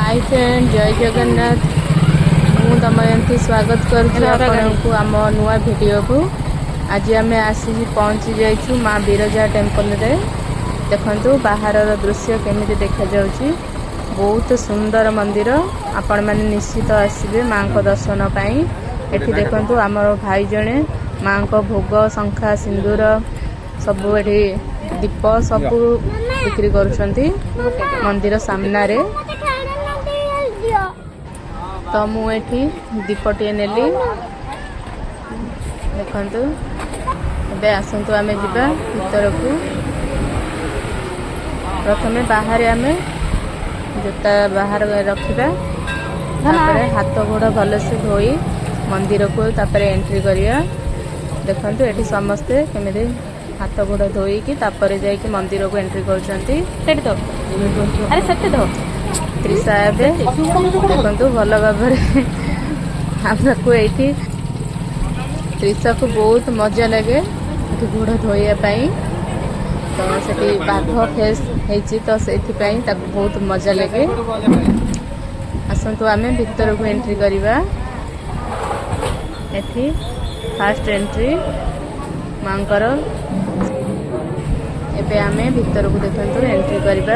Hi friend जय जगन्नाथ मु दमयंती स्वागत करूँ आम नुआ वीडियो को। आज आम आसी पहुँची जाइछु माँ बिरजा टेम्पल रे। देखंतु बाहर दृश्य केमिति देखा जाउची। बहुत सुंदर मंदिर, आपण माने निश्चित आसिबे माँ को दर्शन पाई। एठी देखंतु आमर भाई जणे माँ को भोग शंखा सिंदूर सबु एठी दीप सबु बिक्री करुछंती मंदिर सामना रे। तो मुझे दीपटे नेली देखंतु। एबे आसंतु आमे जिबा भीतर को। प्रथमे बाहर आमे जूता बाहर रखिबा, तापरे हाथ गोड़ भल से धोई मंदिर को तापरे एंट्री करिया। देखंतु एठी समस्ते केमिति हाथ गोड़ धोई कि तापरे जाई कि मंदिर को एंट्री करछंती। सेट दो अरे सेट दो त्रिशा एबे देखंतु भल भाबरे हमको एठी त्रिशा को बहुत मजा लगे गोड़ धोइया पाई। तो सेठी बाघ फेस हेची तो सेठी पाई ताको बहुत मजा लगे। आसंतु आमे भीतर को एंट्री करिबा। एठी फास्ट एंट्री मांकर। एबे आमे भीतर को देखंतु एंट्री करिबा।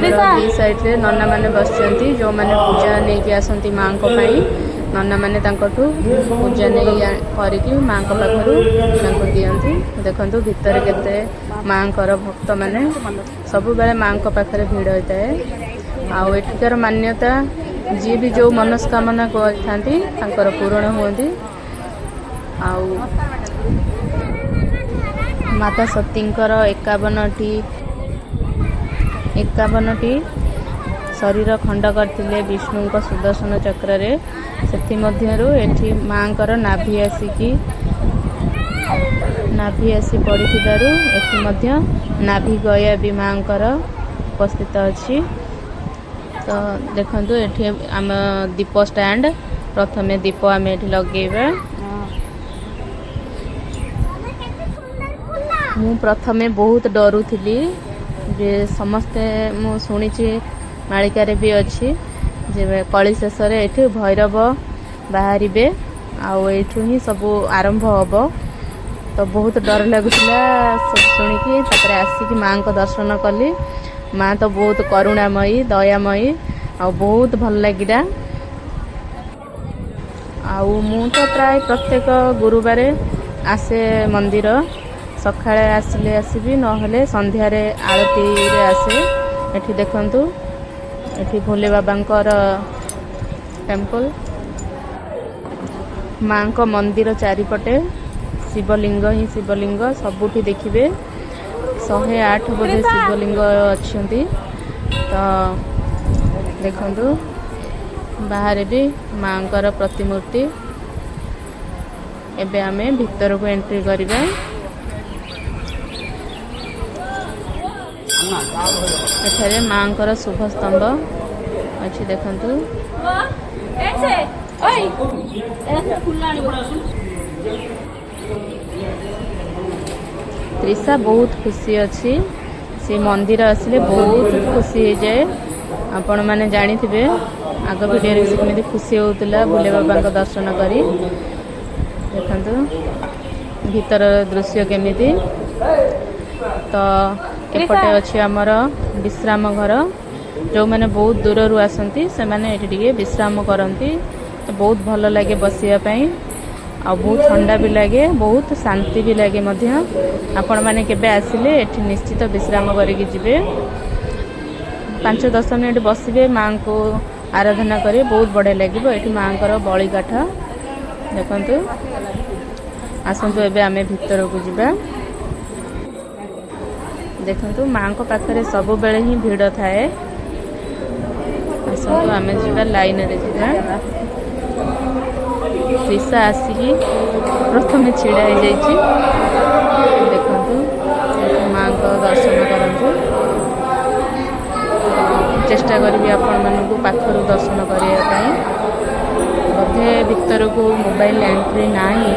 दी साइड रे नन्ना माने बसचंती जो माने पूजा नै कि आसंती मां को पाई। नन्ना माने तांकटू पूजा नै करिकि मां को पाखरु तांको दियंती। देखंतु भीतर केते मां कर भक्त माने सब बेले मां को पाखरे भीड़ होता है। आ एठिकर मान्यता जी भी जो मनस्कामना करथांती तांकर पूर्ण होंदी। आ माता सतींकर 51टी शरीर खंड करथिले विष्णु को सुदर्शन चक्र रे। सेथि मध्यरु एठी मांकर नाभि आसी पड़िथिबारु एठी मध्य नाभि गया भी मांकर उपस्थित अछि। तो देखंतु एठी आम दीप स्टैंड प्रथमे दीप आम एठी लगेबा। मु प्रथमे बहुत डरुथिली जे समस्ते मु शुणिची मालिकारे भी अच्छी जे कली शेष एठी भैरव बाहरिबे आउ एठू ही सब आरंभ हबो। तो बहुत डर लगुला सब शुणिकी तापर आसिकी मां को दर्शन कली। मां तो बहुत करुणामयी दयामयी आ बहुत भल लागिला। आउ मु तो प्राय प्रत्येक गुरुवार आसे मंदिर। सकाळे आसिले आसीबी नहले संध्यारे आरती रे आसे। एठी देखंतु एठी भोले बाबांकर टेम्पल। मां को मंदिर चारिपटे शिवलिंग ही शिवलिंग सबुठी देखिबे 108 बोधे शिवलिंग अच्छंती। तो देखंतु बाहर भी मांकर प्रतिमूर्ति। एबे आमे भीतर को एंट्री करिबा। एठारे मांकर शुभ स्तंभ अच्छी देखंतु। त्रिशा बहुत खुशी अच्छी। से मंदिर आसिले बहुत खुशी हो जाए। आपण माने जानी थिबे आग वीडियो रे केमिति खुशी होतला भोले बाबा को दर्शन करी। देखंतु भीतर दृश्य केमिति। तो एपटे अच्छी आमर विश्राम घर। जो मैंने बहुत दूर रू आसती से मैंने ये विश्राम करती। तो बहुत भल लगे बसिया पाई आ बहुत ठंडा भी लगे बहुत शांति भी लगे। आपण माने केबे आसिले एठी निश्चित विश्राम करिकि जिबे। 5-10 मिनट बसिबे मां को आराधना करे बहुत बढ़िया लगे। एठी मां कर बळी काठ देखंतु। आसंतु एबे आमे भीतर को जिबा। देखंतु मां को पाखरे सब बेले ही भीड़ थाए। आसंतु आमे जिबा लाइन रे जिबा। त्रिशा आसिकी प्रथमे छिड़ा हो जाइछि। देखंतु मां को दर्शन करंतु। चेष्टा करबी आपण मानकु पाखरु दर्शन करिया पई। बोधे भीतर को मोबाइल एंट्री नाही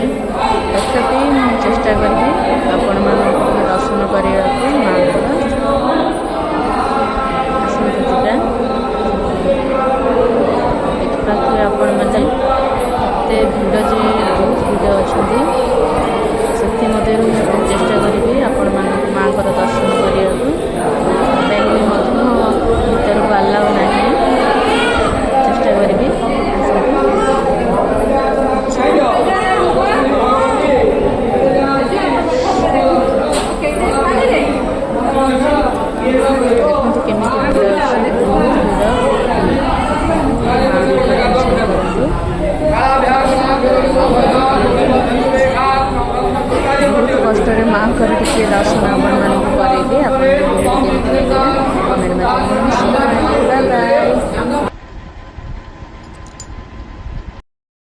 तथापि चेष्टा करबी आपण मानकु दर्शन करिया पई। मां ଟିକେ ଦର୍ଶନ ଆପଣମାନଙ୍କୁ କରେଇଲି। ଆପଣଙ୍କୁ କେମିତି ଲାଗିଲା କମେଣ୍ଟ ମାଧ୍ୟମରେ